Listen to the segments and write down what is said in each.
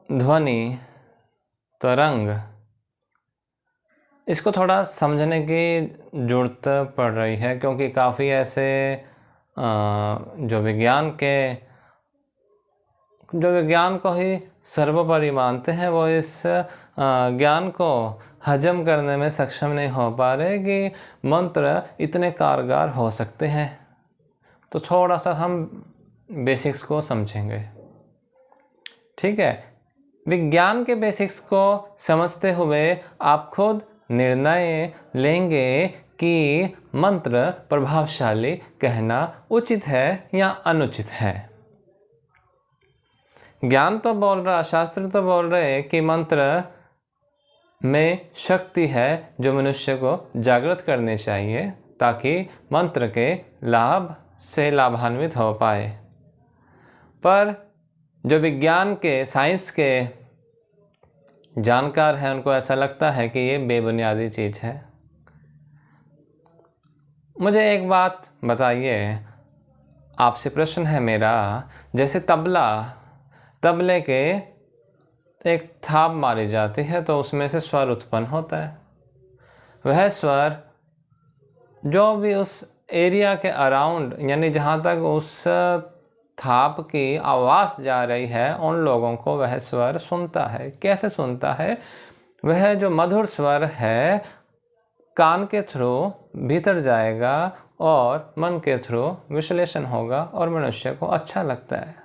ध्वनि तरंग, इसको थोड़ा समझने की ज़रूरत पड़ रही है, क्योंकि काफ़ी ऐसे जो विज्ञान को ही सर्वोपरि मानते हैं, वो इस ज्ञान को हजम करने में सक्षम नहीं हो पा रहे कि मंत्र इतने कारगर हो सकते हैं। तो थोड़ा सा हम बेसिक्स को समझेंगे, ठीक है। विज्ञान के बेसिक्स को समझते हुए आप खुद निर्णय लेंगे कि मंत्र प्रभावशाली कहना उचित है या अनुचित है। ज्ञान तो बोल रहा, शास्त्र तो बोल रहे कि मंत्र में शक्ति है जो मनुष्य को जागृत करनी चाहिए, ताकि मंत्र के लाभ से लाभान्वित हो पाए। पर जो विज्ञान के, साइंस के जानकार हैं, उनको ऐसा लगता है कि ये बेबुनियादी चीज़ है। मुझे एक बात बताइए, आपसे प्रश्न है मेरा, जैसे तबले के एक थाप मारी जाती है तो उसमें से स्वर उत्पन्न होता है। वह स्वर जो भी उस एरिया के अराउंड, यानी जहाँ तक उस थाप की आवाज़ जा रही है, उन लोगों को वह स्वर सुनता है। कैसे सुनता है? वह जो मधुर स्वर है कान के थ्रू भीतर जाएगा और मन के थ्रू विश्लेषण होगा और मनुष्य को अच्छा लगता है।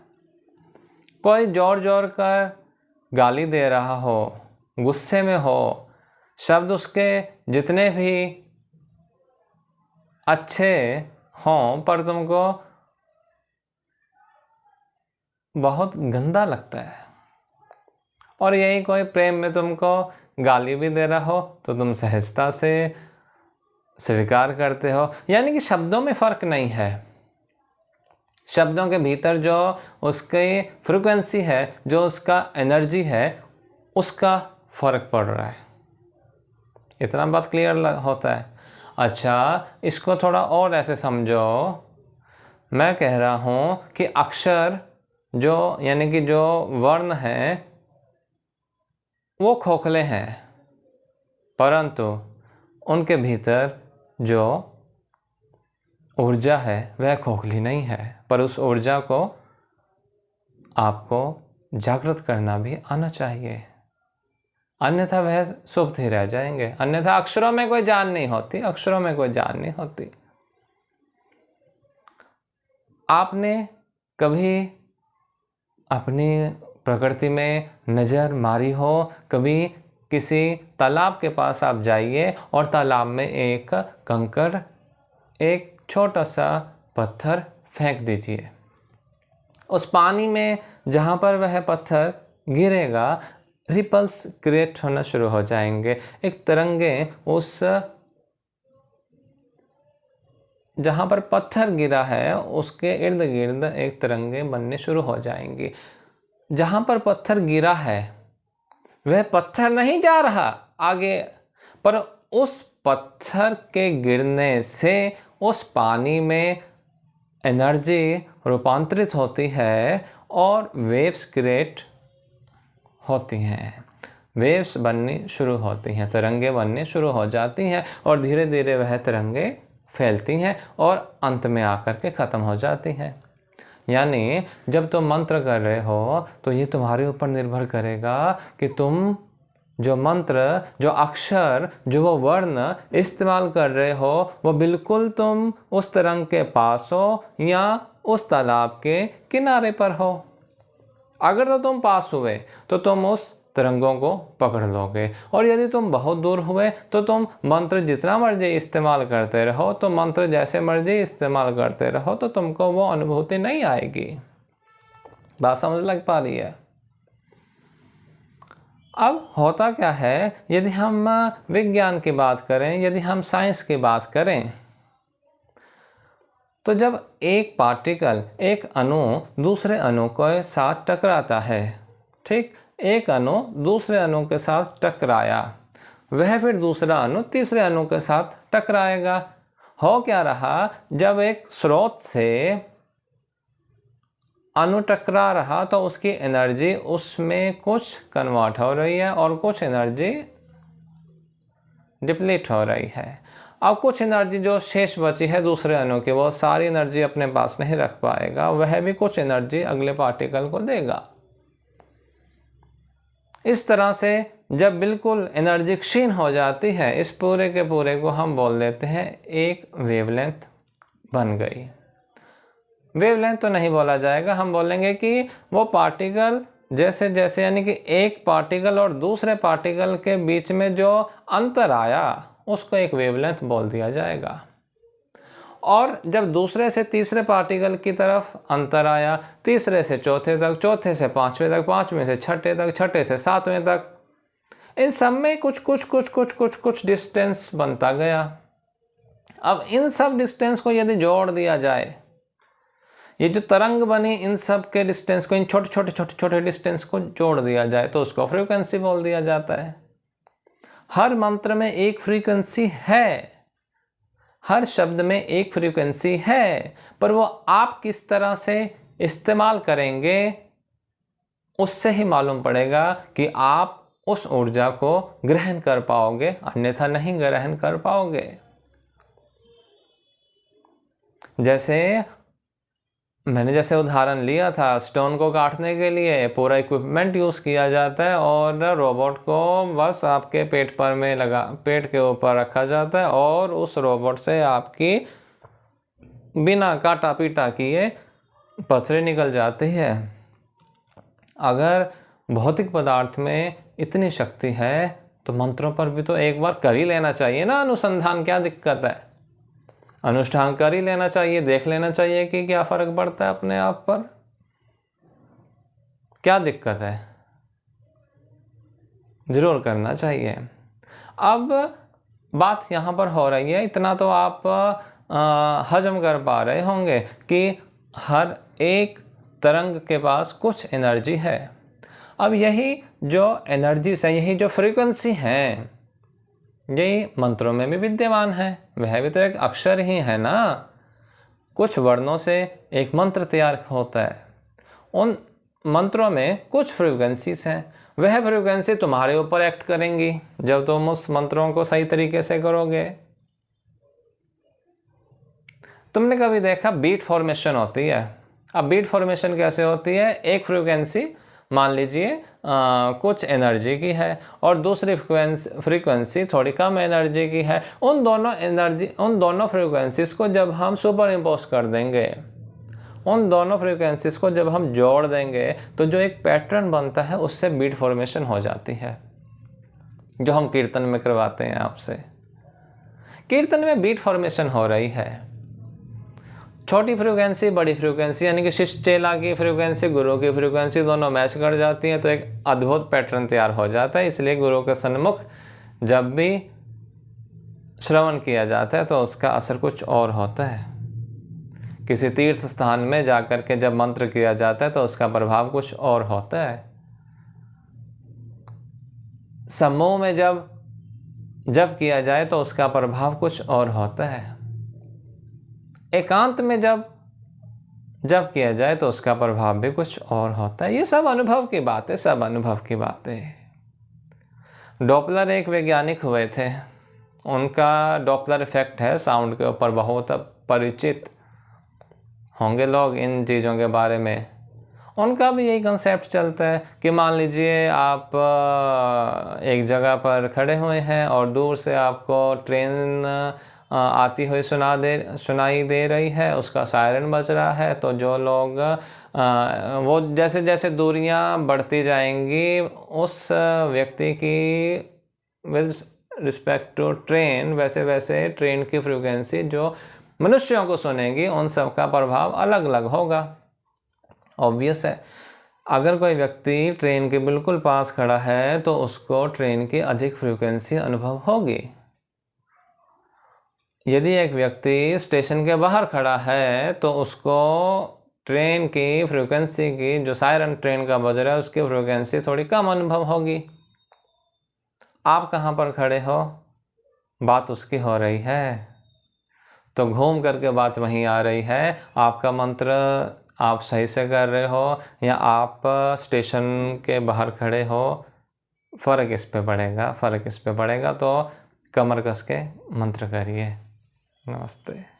कोई जोर जोर कर गाली दे रहा हो, गुस्से में हो, शब्द उसके जितने भी अच्छे हों पर तुमको बहुत गंदा लगता है। और यही कोई प्रेम में तुमको गाली भी दे रहा हो तो तुम सहजता से स्वीकार करते हो। यानी कि शब्दों में फ़र्क नहीं है, शब्दों के भीतर जो उसकी फ्रीक्वेंसी है, जो उसका एनर्जी है, उसका फ़र्क पड़ रहा है। इतना बात क्लियर होता है। अच्छा, इसको थोड़ा और ऐसे समझो। मैं कह रहा हूँ कि अक्षर जो, यानी कि जो वर्ण हैं वो खोखले हैं, परंतु उनके भीतर जो ऊर्जा है वह खोखली नहीं है। पर उस ऊर्जा को आपको जागृत करना भी आना चाहिए, अन्यथा वह सुप्त ही रह जाएंगे। अन्यथा अक्षरों में कोई जान नहीं होती, अक्षरों में कोई जान नहीं होती। आपने कभी अपनी प्रकृति में नज़र मारी हो? कभी किसी तालाब के पास आप जाइए और तालाब में एक कंकड़, एक छोटा सा पत्थर फेंक दीजिए। उस पानी में जहाँ पर वह पत्थर गिरेगा, रिपल्स क्रिएट होना शुरू हो जाएंगे। एक तरंगे उस जहाँ पर पत्थर गिरा है उसके इर्द गिर्द एक तरंगे बनने शुरू हो जाएंगी। जहाँ पर पत्थर गिरा है वह पत्थर नहीं जा रहा आगे, पर उस पत्थर के गिरने से उस पानी में एनर्जी रूपांतरित होती है और वेव्स क्रिएट होती हैं, वेव्स बननी शुरू होती हैं, तरंगे बनने शुरू हो जाती हैं और धीरे धीरे वह तरंगे फैलती हैं और अंत में आकर के ख़त्म हो जाती हैं। यानी जब तुम मंत्र कर रहे हो तो ये तुम्हारे ऊपर निर्भर करेगा कि तुम जो मंत्र, जो अक्षर, जो वो वर्ण इस्तेमाल कर रहे हो वो बिल्कुल तुम उस तरंग के पास हो या उस तालाब के किनारे पर हो। अगर तो तुम पास हुए तो तुम उस तरंगों को पकड़ लोगे, और यदि तुम बहुत दूर हुए तो तुम मंत्र जितना मर्जी इस्तेमाल करते रहो, तो मंत्र जैसे मर्जी इस्तेमाल करते रहो, तो तुमको वो अनुभूति नहीं आएगी। बात समझ लग पा रही है? अब होता क्या है, यदि हम विज्ञान की बात करें, यदि हम साइंस की बात करें, तो जब एक पार्टिकल, एक अणु दूसरे अणु के साथ टकराता है, ठीक, एक अणु दूसरे अणु के साथ टकराया, वह फिर दूसरा अणु तीसरे अणु के साथ टकराएगा। हो क्या रहा, जब एक स्रोत से अणु टकरा रहा तो उसकी एनर्जी उसमें कुछ कन्वर्ट हो रही है और कुछ एनर्जी डिप्लीट हो रही है। अब कुछ एनर्जी जो शेष बची है दूसरे अणु की, वो सारी एनर्जी अपने पास नहीं रख पाएगा, वह भी कुछ एनर्जी अगले पार्टिकल को देगा। इस तरह से जब बिल्कुल एनर्जी क्षीण हो जाती है, इस पूरे के पूरे को हम बोल देते हैं एक वेवलेंथ बन गई। वेवलेंथ तो नहीं बोला जाएगा, हम बोलेंगे कि वो पार्टिकल जैसे जैसे, यानी कि एक पार्टिकल और दूसरे पार्टिकल के बीच में जो अंतर आया उसको एक वेवलेंथ बोल दिया जाएगा। और जब दूसरे से तीसरे पार्टिकल की तरफ अंतर आया, तीसरे से चौथे तक, चौथे से पांचवें तक, पांचवें से छठे तक, छठे से सातवें तक, इन सब में कुछ डिस्टेंस बनता गया। अब इन सब डिस्टेंस को यदि जोड़ दिया जाए, ये जो तरंग बनी इन सब के डिस्टेंस को, इन छोटे डिस्टेंस को जोड़ दिया जाए तो उसको फ्रीक्वेंसी बोल दिया जाता है। हर मंत्र में एक फ्रीक्वेंसी है, हर शब्द में एक फ्रीक्वेंसी है, पर वो आप किस तरह से इस्तेमाल करेंगे उससे ही मालूम पड़ेगा कि आप उस ऊर्जा को ग्रहण कर पाओगे, अन्यथा नहीं ग्रहण कर पाओगे। जैसे उदाहरण लिया था, स्टोन को काटने के लिए पूरा इक्विपमेंट यूज़ किया जाता है और रोबोट को बस आपके पेट के ऊपर रखा जाता है और उस रोबोट से आपकी बिना काटा पीटा किए पत्थरें निकल जाती है। अगर भौतिक पदार्थ में इतनी शक्ति है तो मंत्रों पर भी तो एक बार कर ही लेना चाहिए ना अनुसंधान। क्या दिक्कत है, अनुष्ठान कर ही लेना चाहिए, देख लेना चाहिए कि क्या फर्क पड़ता है अपने आप पर। क्या दिक्कत है, जरूर करना चाहिए। अब बात यहाँ पर हो रही है, इतना तो आप हजम कर पा रहे होंगे कि हर एक तरंग के पास कुछ एनर्जी है। अब यही जो एनर्जी है, यही जो फ्रीक्वेंसी है, यही मंत्रों में भी विद्यमान है। वह भी तो एक अक्षर ही है ना, कुछ वर्णों से एक मंत्र तैयार होता है। उन मंत्रों में कुछ फ्रीक्वेंसीज हैं, वह फ्रीक्वेंसी तुम्हारे ऊपर एक्ट करेंगी जब तुम उस मंत्रों को सही तरीके से करोगे। तुमने कभी देखा बीट फॉर्मेशन होती है। अब बीट फॉर्मेशन कैसे होती है, एक फ्रीक्वेंसी मान लीजिए कुछ एनर्जी की है और दूसरी फ्रीक्वेंसी थोड़ी कम एनर्जी की है। उन दोनों फ्रीक्वेंसीज को जब हम सुपर इम्पोज कर देंगे, उन दोनों फ्रीक्वेंसीज को जब हम जोड़ देंगे तो जो एक पैटर्न बनता है उससे बीट फॉर्मेशन हो जाती है, जो हम कीर्तन में करवाते हैं आपसे। कीर्तन में बीट फॉर्मेशन हो रही है, छोटी फ्रीक्वेंसी बड़ी फ्रीक्वेंसी, यानी कि शिष्य चेला की फ्रीक्वेंसी गुरु की फ्रीक्वेंसी दोनों मैच कर जाती हैं तो एक अद्भुत पैटर्न तैयार हो जाता है। इसलिए गुरु के सन्मुख जब भी श्रवण किया जाता है तो उसका असर कुछ और होता है। किसी तीर्थ स्थान में जाकर के जब मंत्र किया जाता है तो उसका प्रभाव कुछ और होता है। समूह में जब किया जाए तो उसका प्रभाव कुछ और होता है। एकांत में जब किया जाए तो उसका प्रभाव भी कुछ और होता है। ये सब अनुभव की बात है, सब अनुभव की बातें। डॉपलर एक वैज्ञानिक हुए थे, उनका डॉपलर इफेक्ट है साउंड के ऊपर, बहुत परिचित होंगे लोग इन चीज़ों के बारे में। उनका भी यही कंसेप्ट चलता है कि मान लीजिए आप एक जगह पर खड़े हुए हैं और दूर से आपको ट्रेन आती हुई सुनाई दे रही है, उसका सायरन बज रहा है। तो जो लोग वो जैसे जैसे दूरियां बढ़ती जाएंगी उस व्यक्ति की विद रिस्पेक्ट टू ट्रेन, वैसे वैसे ट्रेन की फ्रीक्वेंसी जो मनुष्यों को सुनेंगी उन सब का प्रभाव अलग अलग होगा। ऑब्वियस है, अगर कोई व्यक्ति ट्रेन के बिल्कुल पास खड़ा है तो उसको ट्रेन की अधिक फ्रीक्वेंसी अनुभव होगी। यदि एक व्यक्ति स्टेशन के बाहर खड़ा है तो उसको ट्रेन की फ्रीक्वेंसी की, जो सायरन ट्रेन का बज रहा है उसकी फ्रीक्वेंसी थोड़ी कम अनुभव होगी। आप कहाँ पर खड़े हो, बात उसकी हो रही है, तो घूम करके बात वहीं आ रही है। आपका मंत्र आप सही से कर रहे हो या आप स्टेशन के बाहर खड़े हो, फ़र्क इस पे पड़ेगा, फ़र्क इस पे पड़ेगा। तो कमर कस के मंत्र करिए। नमस्ते।